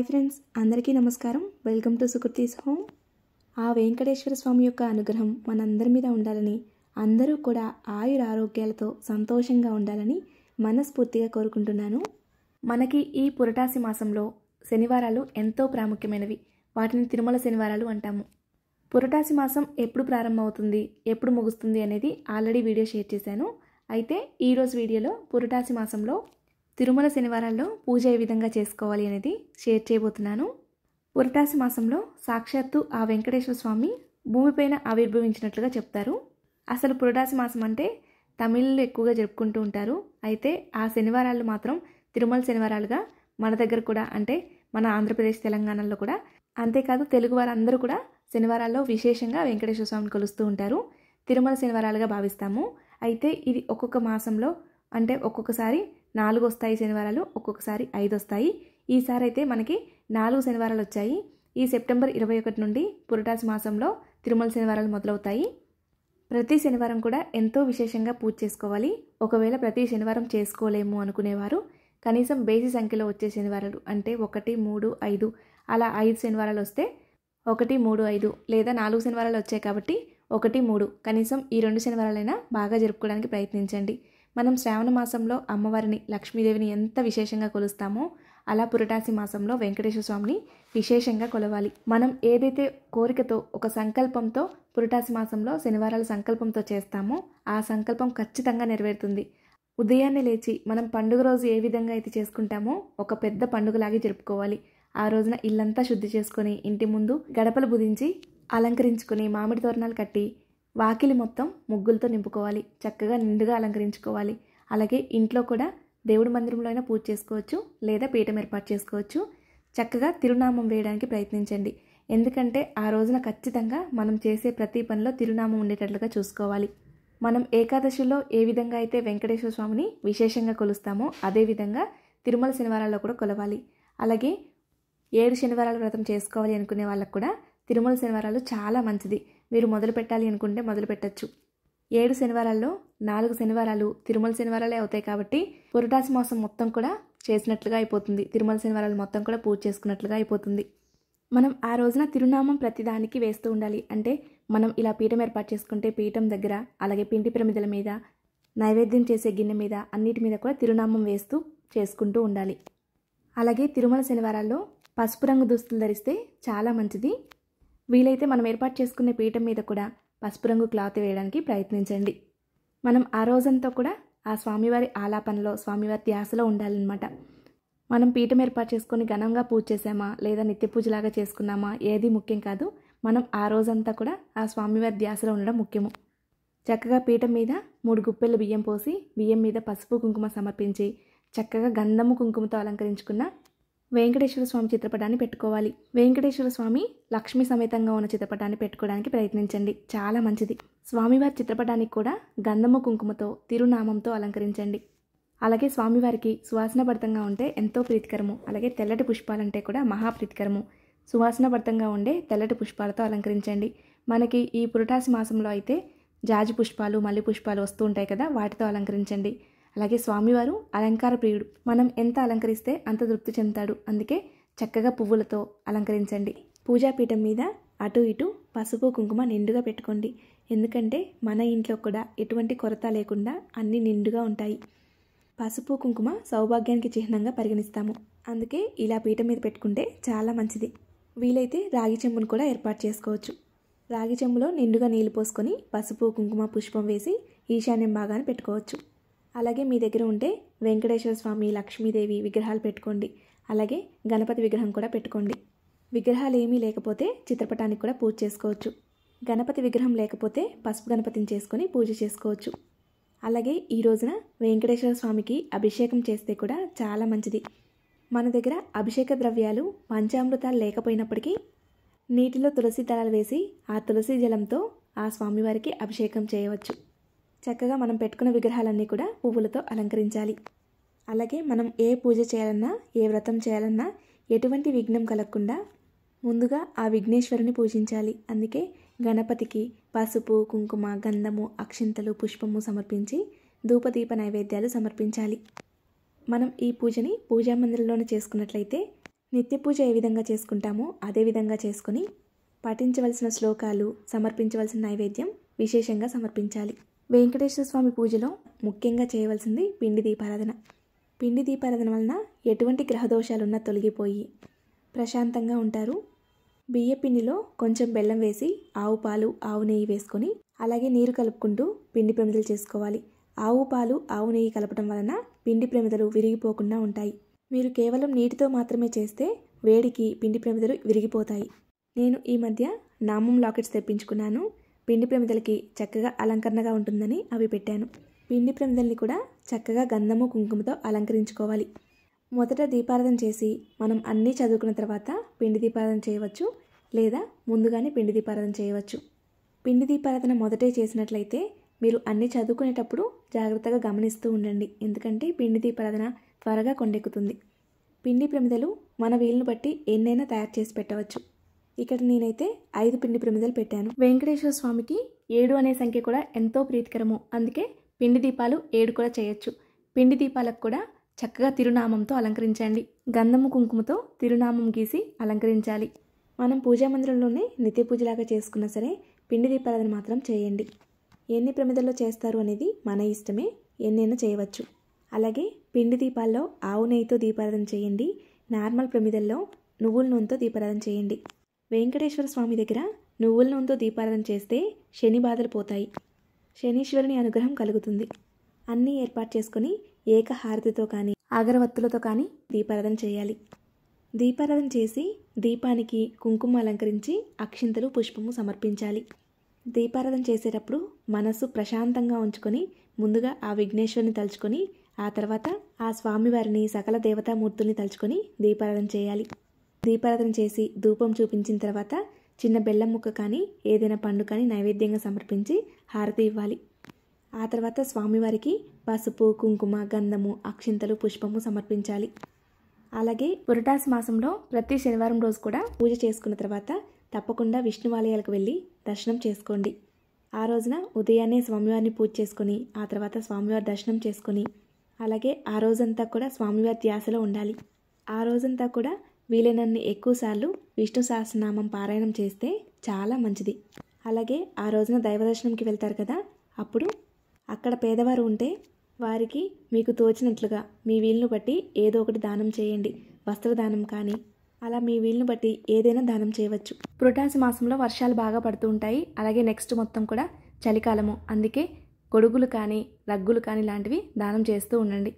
Hi friends, అందరికీ నమస్కారం. Welcome to Sukriti's home. ఆ వెంకటేశ్వర స్వామి యొక్క అనుగ్రహం మనందరి మీద ఉండాలని, అందరూ కూడా ఆయురారోగ్యాలతో సంతోషంగా ఉండాలని మనస్ఫూర్తిగా కోరుకుంటున్నాను. మనకి ఈ పురటాసి మాసంలో శనివారాలు ఎంతో ప్రాముఖ్యమైనవి. వాటిని తిరుమల శనివారాలు అంటాము. పురటాసి మాసం ఎప్పుడు ప్రారంభమవుతుంది, ఎప్పుడు ముగుస్తుంది అనేది ఆల్రెడీ వీడియో షేర్ చేశాను. అయితే ఈరోజు వీడియోలో పురటాసి మాసంలో తిరుమల శనివారాల్లో పూజ ఏ విధంగా చేసుకోవాలి అనేది షేర్ చేయబోతున్నాను. పురటాసి మాసంలో సాక్షాత్తు ఆ వెంకటేశ్వర స్వామి భూమిపైన ఆవిర్భవించినట్లుగా చెప్తారు. అసలు పురటాసి మాసం అంటే తమిళులు ఎక్కువగా జరుపుకుంటూ ఉంటారు. అయితే ఆ శనివారాలు మాత్రం తిరుమల శనివారాలుగా మన దగ్గర కూడా, అంటే మన ఆంధ్రప్రదేశ్ తెలంగాణలో కూడా, అంతేకాదు తెలుగు వారందరూ కూడా శనివారాల్లో విశేషంగా వెంకటేశ్వర స్వామిని కొలుస్తూ ఉంటారు. తిరుమల శనివారాలుగా భావిస్తాము. అయితే ఇది ఒక్కొక్క మాసంలో, అంటే ఒక్కొక్కసారి 4 వస్తాయి శనివారాలు, ఒక్కొక్కసారి 5 వస్తాయి. ఈసారి అయితే మనకి 4 శనివారాలు వచ్చాయి. ఈ సెప్టెంబర్ 21 నుండి పురటాసి మాసంలో తిరుమల శనివారాలు మొదలవుతాయి. ప్రతి శనివారం కూడా ఎంతో విశేషంగా పూజ చేసుకోవాలి. ఒకవేళ ప్రతి శనివారం చేసుకోలేము అనుకునేవారు కనీసం బేసి సంఖ్యలో వచ్చే శనివారాలు, అంటే 1, 3, 5 అలా 5 శనివారాలు వస్తే 1, 3, 5 లేదా 4 శనివారాలు వచ్చాయి కాబట్టి 1, 3 కనీసం ఈ 2 శనివారాలైనా బాగా జరుపుకోవడానికి ప్రయత్నించండి. మనం శ్రావణ మాసంలో అమ్మవారిని, లక్ష్మీదేవిని ఎంత విశేషంగా కొలుస్తామో అలా పురటాసి మాసంలో వెంకటేశ్వర స్వామిని విశేషంగా కొలవాలి. మనం ఏదైతే కోరికతో, ఒక సంకల్పంతో పురటాసి మాసంలో శనివారాలు సంకల్పంతో చేస్తామో ఆ సంకల్పం ఖచ్చితంగా నెరవేరుతుంది. ఉదయాన్నే లేచి మనం పండుగ రోజు ఏ విధంగా అయితే చేసుకుంటామో ఒక పెద్ద పండుగలాగే జరుపుకోవాలి. ఆ రోజున ఇల్లంతా శుద్ధి చేసుకొని, ఇంటి ముందు గడపలు బుదించి అలంకరించుకొని, మామిడి తోరణాలు కట్టి, వాకిలి మొత్తం ముగ్గులతో నింపుకోవాలి. చక్కగా నిండుగా అలంకరించుకోవాలి. అలాగే ఇంట్లో కూడా దేవుడి మందిరంలో అయినా పూజ చేసుకోవచ్చు, లేదా పీఠం ఏర్పాటు చేసుకోవచ్చు. చక్కగా తిరునామం వేయడానికి ప్రయత్నించండి. ఎందుకంటే ఆ రోజున ఖచ్చితంగా మనం చేసే ప్రతి పనిలో తిరునామం ఉండేటట్లుగా చూసుకోవాలి. మనం ఏకాదశిలో ఏ విధంగా అయితే వెంకటేశ్వర స్వామిని విశేషంగా కొలుస్తామో అదేవిధంగా తిరుమల శనివారాల్లో కూడా కొలవాలి. అలాగే 7 శనివారాల వ్రతం చేసుకోవాలి అనుకునే వాళ్ళకు కూడా తిరుమల శనివారాలు చాలా మంచిది. మీరు మొదలు పెట్టాలి అనుకుంటే మొదలు పెట్టచ్చు. 7 శనివారాల్లో 4 శనివారాలు తిరుమల శనివారాలే అవుతాయి కాబట్టి పురటాసి మాసం మొత్తం కూడా చేసినట్లుగా అయిపోతుంది. తిరుమల శనివారాలు మొత్తం కూడా పూజ చేసుకున్నట్లుగా అయిపోతుంది. మనం ఆ రోజున తిరునామం ప్రతిదానికి వేస్తూ ఉండాలి. అంటే మనం ఇలా పీఠం ఏర్పాటు చేసుకుంటే పీఠం దగ్గర, అలాగే పిండి ప్రమిదల మీద, నైవేద్యం చేసే గిన్నె మీద, అన్నిటి మీద కూడా తిరునామం వేస్తూ చేసుకుంటూ ఉండాలి. అలాగే తిరుమల శనివారాల్లో పసుపు రంగు దుస్తులు ధరిస్తే చాలా మంచిది. వీలైతే మనం ఏర్పాటు చేసుకునే పీఠం మీద కూడా పసుపు రంగు క్లాత్ వేయడానికి ప్రయత్నించండి. మనం ఆ రోజంతా కూడా ఆ స్వామివారి ఆలాపనలో, స్వామివారి ధ్యాసలో ఉండాలన్నమాట. మనం పీఠం ఏర్పాటు చేసుకొని ఘనంగా పూజ చేసామా, లేదా నిత్య పూజలాగా చేసుకున్నామా, ఏది ముఖ్యం కాదు. మనం ఆ రోజంతా కూడా ఆ స్వామివారి ధ్యాసలో ఉండడం ముఖ్యము. చక్కగా పీఠం మీద 3 గుప్పెళ్ళు బియ్యం పోసి, బియ్యం మీద పసుపు కుంకుమ సమర్పించి, చక్కగా గంధము కుంకుమతో అలంకరించుకున్న వెంకటేశ్వర స్వామి చిత్రపటాన్ని పెట్టుకోవాలి. వెంకటేశ్వర స్వామి లక్ష్మీ సమేతంగా ఉన్న చిత్రపటాన్ని పెట్టుకోవడానికి ప్రయత్నించండి. చాలా మంచిది. స్వామివారి చిత్రపటానికి కూడా గంధము కుంకుమతో, తిరునామంతో అలంకరించండి. అలాగే స్వామివారికి సువాసనభరితంగా ఉంటే ఎంతో ప్రీతికరము. అలాగే తెల్లటి పుష్పాలంటే కూడా మహాప్రీతికరము. సువాసనభరితంగా ఉండే తెల్లటి పుష్పాలతో అలంకరించండి. మనకి ఈ పురటాసి మాసంలో అయితే జాజి పుష్పాలు, మల్లె పుష్పాలు వస్తూ ఉంటాయి కదా, వాటితో అలంకరించండి. అలాగే స్వామివారు అలంకార ప్రియుడు. మనం ఎంత అలంకరిస్తే అంత తృప్తి చెందుతాడు. అందుకే చక్కగా పువ్వులతో అలంకరించండి. పూజాపీఠం మీద అటు ఇటు పసుపు కుంకుమ నిండుగా పెట్టుకోండి. ఎందుకంటే మన ఇంట్లో కూడా ఎటువంటి కొరత లేకుండా అన్నీ నిండుగా ఉంటాయి. పసుపు కుంకుమ సౌభాగ్యానికి చిహ్నంగా పరిగణిస్తాము. అందుకే ఇలా పీఠం మీద పెట్టుకుంటే చాలా మంచిది. వీలైతే రాగి చెంబును కూడా ఏర్పాటు చేసుకోవచ్చు. రాగి చెంబులో నిండుగా నీళ్లు పోసుకొని పసుపు కుంకుమ పుష్పం వేసి ఈశాన్యం భాగాన్ని పెట్టుకోవచ్చు. అలాగే మీ దగ్గర ఉంటే వెంకటేశ్వర స్వామి, లక్ష్మీదేవి విగ్రహాలు పెట్టుకోండి. అలాగే గణపతి విగ్రహం కూడా పెట్టుకోండి. విగ్రహాలు ఏమీ లేకపోతే చిత్రపటానికి కూడా పూజ చేసుకోవచ్చు. గణపతి విగ్రహం లేకపోతే పసుపు గణపతిని చేసుకొని పూజ చేసుకోవచ్చు. అలాగే ఈ రోజున వెంకటేశ్వర స్వామికి అభిషేకం చేస్తే కూడా చాలా మంచిది. మన దగ్గర అభిషేక ద్రవ్యాలు, పంచామృతాలు లేకపోయినప్పటికీ నీటిలో తులసి దళాలు వేసి ఆ తులసి జలంతో ఆ స్వామివారికి అభిషేకం చేయవచ్చు. చక్కగా మనం పెట్టుకున్న విగ్రహాలన్నీ కూడా పువ్వులతో అలంకరించాలి. అలాగే మనం ఏ పూజ చేయాలన్నా, ఏ వ్రతం చేయాలన్నా ఎటువంటి విఘ్నం కలగకుండా ముందుగా ఆ విఘ్నేశ్వరుని పూజించాలి. అందుకే గణపతికి పసుపు, కుంకుమ, గంధము, అక్షింతలు, పుష్పము సమర్పించి ధూపదీప నైవేద్యాలు సమర్పించాలి. మనం ఈ పూజని పూజా మందిరంలోనే చేసుకున్నట్లయితే నిత్య పూజ ఏ విధంగా చేసుకుంటామో అదే విధంగా చేసుకొని పఠించవలసిన శ్లోకాలు, సమర్పించవలసిన నైవేద్యం విశేషంగా సమర్పించాలి. వెంకటేశ్వర స్వామి పూజలో ముఖ్యంగా చేయవలసింది పిండి దీపారాధన. పిండి దీపారాధన వలన ఎటువంటి గ్రహదోషాలున్నా తొలగిపోయి ప్రశాంతంగా ఉంటారు. బియ్య పిండిలో కొంచెం బెల్లం వేసి ఆవు పాలు, ఆవు నెయ్యి వేసుకొని అలాగే నీరు కలుపుకుంటూ పిండి ప్రమిదలు చేసుకోవాలి. ఆవు పాలు, ఆవు నెయ్యి కలపడం వలన పిండి ప్రమిదలు విరిగిపోకుండా ఉంటాయి. మీరు కేవలం నీటితో మాత్రమే చేస్తే వేడికి పిండి ప్రమిదలు విరిగిపోతాయి. నేను ఈ మధ్య నామం లాకెట్స్ తెప్పించుకున్నాను. పిండి ప్రమిదలకి చక్కగా అలంకరణగా ఉంటుందని అవి పెట్టాను. పిండి ప్రమిదల్ని కూడా చక్కగా గంధము, కుంకుమతో అలంకరించుకోవాలి. మొదట దీపారాధన చేసి మనం అన్నీ చదువుకున్న తర్వాత పిండి దీపారాధన చేయవచ్చు, లేదా ముందుగానే పిండి దీపారాధన చేయవచ్చు. పిండి దీపారాధన మొదటే చేసినట్లయితే మీరు అన్నీ చదువుకునేటప్పుడు జాగ్రత్తగా గమనిస్తూ ఉండండి. ఎందుకంటే పిండి దీపారాధన త్వరగా కొండెక్కుతుంది. పిండి ప్రమిదలు మన వీలును బట్టి ఎన్నైనా తయారు చేసి పెట్టవచ్చు. ఇక్కడ నేనైతే 5 పిండి ప్రమిదలు పెట్టాను. వెంకటేశ్వర స్వామికి 7 అనే సంఖ్య కూడా ఎంతో ప్రీతికరము. అందుకే పిండి దీపాలు 7 కూడా చేయొచ్చు. పిండి దీపాలకు కూడా చక్కగా తిరునామంతో అలంకరించండి. గంధము, కుంకుమతో తిరునామం గీసి అలంకరించాలి. మనం పూజా మందిరంలోనే నిత్య పూజలాగా చేసుకున్నా సరే పిండి దీపారాధన మాత్రం చేయండి. ఎన్ని ప్రమిదల్లో చేస్తారు అనేది మన ఇష్టమే, ఎన్నైనా చేయవచ్చు. అలాగే పిండి దీపాల్లో ఆవు నెయ్యితో దీపారాధన చేయండి. నార్మల్ ప్రమిదల్లో నువ్వుల నూనెతో దీపారాధన చేయండి. వెంకటేశ్వర స్వామి దగ్గర నువ్వుల నూనెతో దీపారాధన చేస్తే శని బాధలు పోతాయి, శనీశ్వరుని అనుగ్రహం కలుగుతుంది. అన్నీ ఏర్పాటు చేసుకొని ఏకహారతితో కానీ అగరవత్తులతో కానీ దీపారాధన చేయాలి. దీపారాధన చేసి దీపానికి కుంకుమ అలంకరించి అక్షింతలు, పుష్పము సమర్పించాలి. దీపారాధన చేసేటప్పుడు మనసు ప్రశాంతంగా ఉంచుకొని ముందుగా ఆ విఘ్నేశ్వరుని తలుచుకొని ఆ తర్వాత ఆ స్వామివారిని, సకల దేవతామూర్తుల్ని తలుచుకొని దీపారాధన చేయాలి. దీపారాధన చేసి ధూపం చూపించిన తర్వాత చిన్న బెల్లం ముక్క కానీ ఏదైనా పండు కానీ నైవేద్యంగా సమర్పించి హారతి ఇవ్వాలి. ఆ తర్వాత స్వామివారికి పసుపు, కుంకుమ, గంధము, అక్షింతలు, పుష్పము సమర్పించాలి. అలాగే పురటాసి మాసంలో ప్రతి శనివారం రోజు కూడా పూజ చేసుకున్న తర్వాత తప్పకుండా విష్ణువాలయాలకు వెళ్ళి దర్శనం చేసుకోండి. ఆ రోజున ఉదయాన్నే స్వామివారిని పూజ చేసుకొని ఆ తర్వాత స్వామివారి దర్శనం చేసుకొని అలాగే ఆ రోజంతా కూడా స్వామివారి ధ్యాసలో ఉండాలి. ఆ రోజంతా కూడా వీలైనన్ని ఎక్కువసార్లు విష్ణు సహస్రనామం పారాయణం చేస్తే చాలా మంచిది. అలాగే ఆ రోజున దైవదర్శనంకి వెళ్తారు కదా, అప్పుడు అక్కడ పేదవారు ఉంటే వారికి మీకు తోచినట్లుగా మీ వీలును బట్టి ఏదో ఒకటి దానం చేయండి. వస్త్రదానం కానీ అలా మీ వీలును బట్టి ఏదైనా దానం చేయవచ్చు. పురటాసి మాసంలో వర్షాలు బాగా పడుతూ ఉంటాయి. అలాగే నెక్స్ట్ మొత్తం కూడా చలికాలము, అందుకే గొడుగులు కానీ రగ్గులు కానీ లాంటివి దానం చేస్తూ ఉండండి.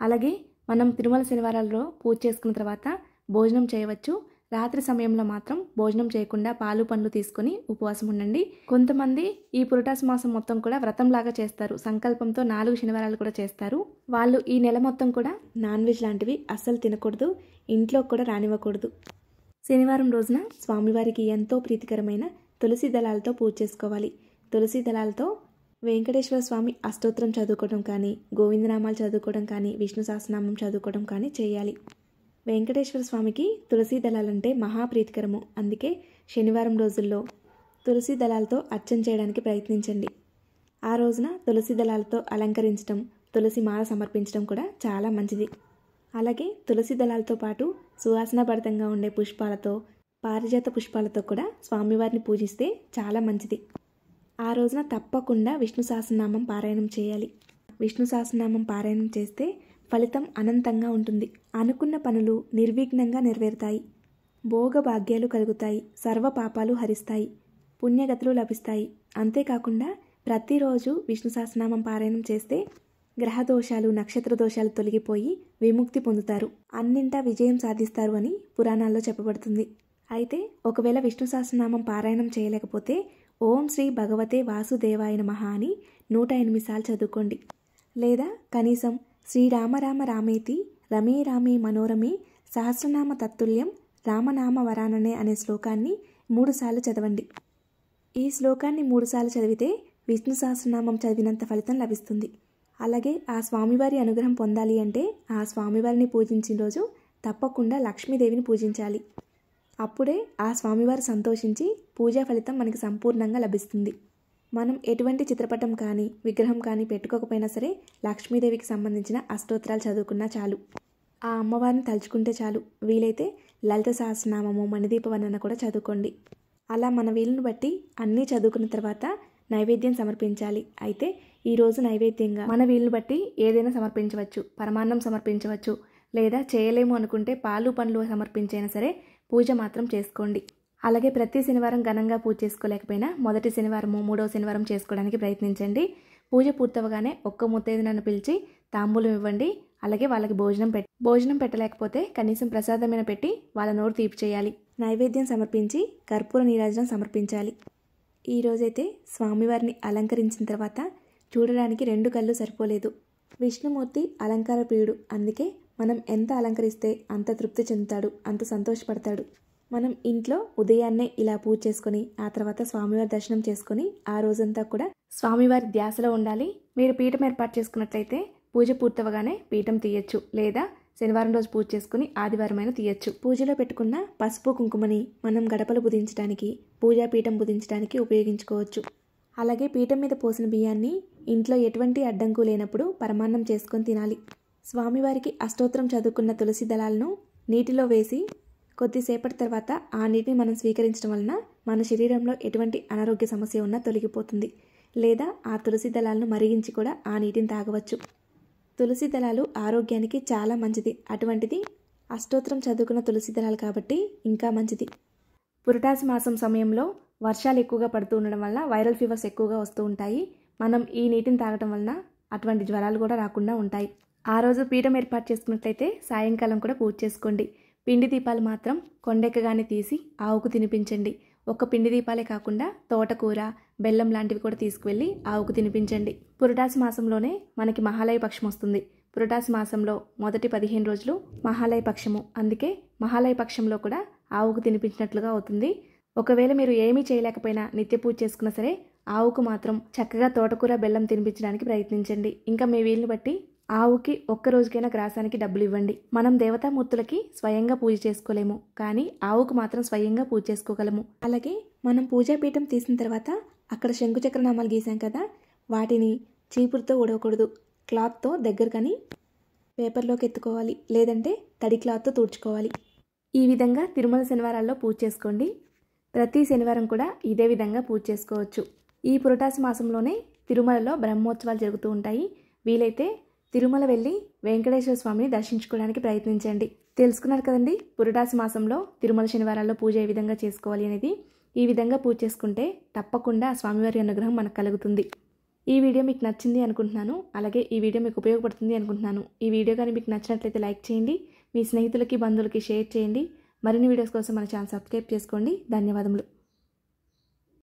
అలాగే మనం తిరుమల శనివారాల్లో పూజ చేసుకున్న తర్వాత భోజనం చేయవచ్చు. రాత్రి సమయంలో మాత్రం భోజనం చేయకుండా పాలు, పండ్లు తీసుకొని ఉపవాసం ఉండండి. కొంతమంది ఈ పురటాసి మాసం మొత్తం కూడా వ్రతంలాగా చేస్తారు. సంకల్పంతో 4 శనివారాలు కూడా చేస్తారు. వాళ్ళు ఈ నెల మొత్తం కూడా నాన్ వెజ్ లాంటివి అస్సలు తినకూడదు, ఇంట్లో కూడా రానివ్వకూడదు. శనివారం రోజున స్వామివారికి ఎంతో ప్రీతికరమైన తులసి దళాలతో పూజ చేసుకోవాలి. తులసి దళాలతో వెంకటేశ్వర స్వామి అష్టోత్తరం చదువుకోవడం కానీ, గోవిందనామాలు చదువుకోవడం కానీ, విష్ణు సహస్రనామం చదువుకోవడం కానీ చేయాలి. వెంకటేశ్వర స్వామికి తులసి దళాలంటే మహాప్రీతికరము. అందుకే శనివారం రోజుల్లో తులసి దళాలతో అర్చన చేయడానికి ప్రయత్నించండి. ఆ రోజున తులసి దళాలతో అలంకరించడం, తులసి మాల సమర్పించడం కూడా చాలా మంచిది. అలాగే తులసి దళాలతో పాటు సువాసనాభరితంగా ఉండే పుష్పాలతో, పారిజాత పుష్పాలతో కూడా స్వామివారిని పూజిస్తే చాలా మంచిది. ఆ రోజున తప్పకుండా విష్ణు సహస్రనామం పారాయణం చేయాలి. విష్ణు సహస్రనామం పారాయణం చేస్తే ఫలితం అనంతంగా ఉంటుంది. అనుకున్న పనులు నిర్విఘ్నంగా నెరవేరుతాయి. భోగభాగ్యాలు కలుగుతాయి. సర్వ పాపాలు హరిస్తాయి. పుణ్యగతులు లభిస్తాయి. అంతేకాకుండా ప్రతిరోజు విష్ణు సహస్రనామం పారాయణం చేస్తే గ్రహదోషాలు, నక్షత్ర దోషాలు తొలగిపోయి విముక్తి పొందుతారు. అన్నింటా విజయం సాధిస్తారు అని పురాణాల్లో చెప్పబడుతుంది. అయితే ఒకవేళ విష్ణు సహస్రనామం పారాయణం చేయలేకపోతే ఓం శ్రీ భగవతే వాసుదేవాయ నమః అని 108 సార్లు చదువుకోండి. లేదా కనీసం శ్రీరామ రామ రామేతి రమే రామే మనోరమే సహస్రనామ తత్తుల్యం రామనామ వరాననే అనే శ్లోకాన్ని 3 సార్లు చదవండి. ఈ శ్లోకాన్ని 3 సార్లు చదివితే విష్ణు సహస్రనామం చదివినంత ఫలితం లభిస్తుంది. అలాగే ఆ స్వామివారి అనుగ్రహం పొందాలి అంటే ఆ స్వామివారిని పూజించిన రోజు తప్పకుండా లక్ష్మీదేవిని పూజించాలి. అప్పుడే ఆ స్వామివారు సంతోషించి పూజా ఫలితం మనకి సంపూర్ణంగా లభిస్తుంది. మనం ఎటువంటి చిత్రపటం కానీ విగ్రహం కానీ పెట్టుకోకపోయినా సరే లక్ష్మీదేవికి సంబంధించిన అష్టోత్తరాలు చదువుకున్నా చాలు. ఆ అమ్మవారిని తలుచుకుంటే చాలు. వీలైతే లలిత సహస్రనామము, మణిదీప వర్ణన కూడా చదువుకోండి. అలా మన వీలును బట్టి అన్నీ చదువుకున్న తర్వాత నైవేద్యం సమర్పించాలి. అయితే ఈరోజు నైవేద్యంగా మన వీలును బట్టి ఏదైనా సమర్పించవచ్చు. పరమాన్నం సమర్పించవచ్చు, లేదా చేయలేము అనుకుంటే పాలు పండ్లు సమర్పించైనా సరే పూజ మాత్రం చేసుకోండి. అలాగే ప్రతి శనివారం ఘనంగా పూజ చేసుకోలేకపోయినా మొదటి శనివారము, మూడవ శనివారం చేసుకోవడానికి ప్రయత్నించండి. పూజ పూర్తవగానే ఒక్క ముత్తైదునను పిలిచి తాంబూలం ఇవ్వండి. అలాగే వాళ్ళకి భోజనం పెట్టలేకపోతే కనీసం ప్రసాదమైన పెట్టి వాళ్ళ నోరు తీపి చేయాలి. నైవేద్యం సమర్పించి కర్పూర నీరాజనం సమర్పించాలి. ఈరోజైతే స్వామివారిని అలంకరించిన తర్వాత చూడడానికి 2 కళ్ళు సరిపోలేదు. విష్ణుమూర్తి అలంకార ప్రియుడు. అందుకే మనం ఎంత అలంకరిస్తే అంత తృప్తి చెందుతాడు, అంత సంతోషపడతాడు. మనం ఇంట్లో ఉదయాన్నే ఇలా పూజ చేసుకొని ఆ తర్వాత స్వామివారి దర్శనం చేసుకొని ఆ రోజంతా కూడా స్వామివారి ధ్యాసలో ఉండాలి. మీరు పీఠం ఏర్పాటు చేసుకున్నట్లయితే పూజ పూర్తవగానే పీఠం తీయచ్చు, లేదా శనివారం రోజు పూజ చేసుకుని ఆదివారమైన తీయచ్చు. పూజలో పెట్టుకున్న పసుపు కుంకుమని మనం గడపలు బుధించడానికి, పూజాపీఠం బుధించడానికి ఉపయోగించుకోవచ్చు. అలాగే పీఠం మీద పోసిన బియ్యాన్ని ఇంట్లో ఎటువంటి అడ్డంకు లేనప్పుడు పరమాన్నం చేసుకొని తినాలి. స్వామివారికి అష్టోత్తరం చదువుకున్న తులసి దళాలను నీటిలో వేసి కొద్దిసేపటి తర్వాత ఆ నీటిని మనం స్వీకరించడం వలన మన శరీరంలో ఎటువంటి అనారోగ్య సమస్య ఉన్నా తొలగిపోతుంది. లేదా ఆ తులసి దళాలను మరిగించి కూడా ఆ నీటిని తాగవచ్చు. తులసి దళాలు ఆరోగ్యానికి చాలా మంచిది. అటువంటిది అష్టోత్తరం చదువుకున్న తులసి దళాలు కాబట్టి ఇంకా మంచిది. పురటాసి మాసం సమయంలో వర్షాలు ఎక్కువగా పడుతూ ఉండడం వల్ల వైరల్ ఫీవర్స్ ఎక్కువగా వస్తూ ఉంటాయి. మనం ఈ నీటిని తాగటం వలన అటువంటి జ్వరాలు కూడా రాకుండా ఉంటాయి. ఆ రోజు పీఠం ఏర్పాటు చేసుకున్నట్లయితే సాయంకాలం కూడా పూజ చేసుకోండి. పిండి దీపాలు మాత్రం కొండెక్కగానే తీసి ఆవుకు తినిపించండి. ఒక్క పిండి దీపాలే కాకుండా తోటకూర, బెల్లం లాంటివి కూడా తీసుకువెళ్ళి ఆవుకు తినిపించండి. పురటాసి మాసంలోనే మనకి మహాలయ పక్షం వస్తుంది. పురటాసి మాసంలో మొదటి 15 రోజులు మహాలయ పక్షము. అందుకే మహాలయ పక్షంలో కూడా ఆవుకు తినిపించినట్లుగా అవుతుంది. ఒకవేళ మీరు ఏమీ చేయలేకపోయినా నిత్య పూజ చేసుకున్నా సరే ఆవుకు మాత్రం చక్కగా తోటకూర, బెల్లం తినిపించడానికి ప్రయత్నించండి. ఇంకా మీ వీలుని బట్టి ఆవుకి ఒక్క రోజుకైనా గ్రాసానికి డబ్బులు ఇవ్వండి. మనం దేవతామూర్తులకి స్వయంగా పూజ చేసుకోలేము, కానీ ఆవుకు మాత్రం స్వయంగా పూజ చేసుకోగలము. అలాగే మనం పూజాపీఠం తీసిన తర్వాత అక్కడ శంకుచక్ర నామాలు గీసాం కదా, వాటిని చీపురుతో ఊడవకూడదు. క్లాత్తో దగ్గరకని పేపర్లోకి ఎత్తుకోవాలి, లేదంటే తడి క్లాత్తో తుడుచుకోవాలి. ఈ విధంగా తిరుమల శనివారాల్లో పూజ చేసుకోండి. ప్రతి శనివారం కూడా ఇదే విధంగా పూజ చేసుకోవచ్చు. ఈ పురటాసి మాసంలోనే తిరుమలలో బ్రహ్మోత్సవాలు జరుగుతూ ఉంటాయి. వీలైతే తిరుమల వెళ్ళి వెంకటేశ్వర స్వామిని దర్శించుకోవడానికి ప్రయత్నించండి. తెలుసుకున్నారు కదండి, పురటాసి మాసంలో తిరుమల శనివారాల్లో పూజ ఏ విధంగా చేసుకోవాలి అనేది. ఈ విధంగా పూజ చేసుకుంటే తప్పకుండా స్వామివారి అనుగ్రహం మనకు కలుగుతుంది. ఈ వీడియో మీకు నచ్చింది అనుకుంటున్నాను. అలాగే ఈ వీడియో మీకు ఉపయోగపడుతుంది అనుకుంటున్నాను. ఈ వీడియో కానీ మీకు నచ్చినట్లయితే లైక్ చేయండి. మీ స్నేహితులకి, బంధువులకి షేర్ చేయండి. మరిన్ని వీడియోస్ కోసం మన ఛానల్ సబ్స్క్రైబ్ చేసుకోండి. ధన్యవాదములు.